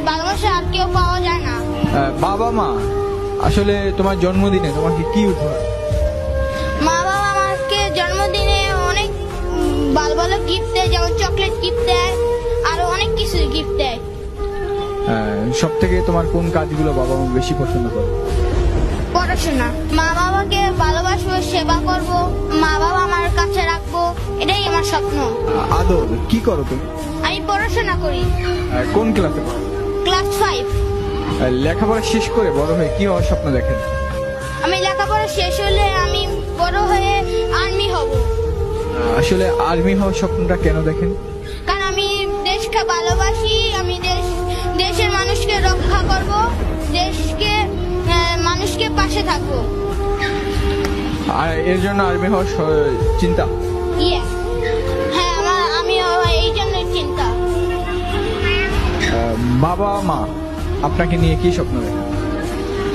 ভালোবাসা আর কেউ পাওয়া যায় না। বাবা মা আসলে তোমার জন্মদিনে তোমাকে কি উপহার? মা বাবা আমাকে জন্মদিনে অনেক ভালো ভালো গিফট দেয়, যেমন চকলেট গিফট দেয়, আরো অনেক কিছু গিফট দেয়। সব থেকে তোমার কোন কাজগুলো বাবা মা বেশি পছন্দ করে? পড়াশোনা। মা বাবাকে ভালোবাসবো, সেবা করব, মা বাবা আমার কাছে রাখবো, এটাই আমার স্বপ্ন। আদর, কি করো তুমি? আমি পড়াশোনা করি। কোন ক্লাসে পড়ো? ক্লাস 5। লেখাপড়া শেষ করে বড় হয়ে কি হওয়ার স্বপ্ন দেখেন? আমি লেখাপড়া শেষ হলে আমি বড় হয়ে আর্মি হব। আসলে আর্মি হওয়ার স্বপ্নটা কেন দেখেন? কারণ আমি দেশকে ভালোবাসি, আমি দেশের মানুষকে রক্ষা করব, মানুষকে পাশে থাকবো। আর এর জন্য আর্মি হওয়ার চিন্তা? হ্যাঁ, আমি এই জন্যই চিন্তা। বাবা মা আপনাকে নিয়ে কি স্বপ্ন দেখেন?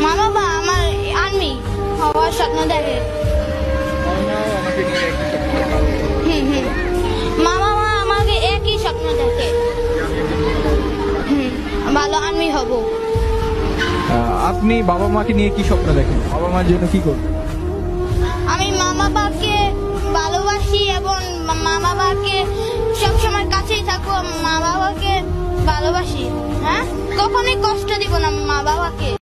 মা বাবা আমার আর্মি হওয়ার স্বপ্ন দেখে। মা বাবা আমাকে একই স্বপ্ন দেখে, ভালো আর্মি হব। আপনি বাবা মাকে নিয়ে কি স্বপ্ন দেখেন? বাবা মার জন্য কি করবেন? আমি মা বাবাকে ভালোবাসি এবং মা বাবাকে সবসময় কাছেই থাকবো, মা বাবাকে ভালোবাসি। হ্যাঁ, কখনোই কষ্ট দিব না মা বাবাকে।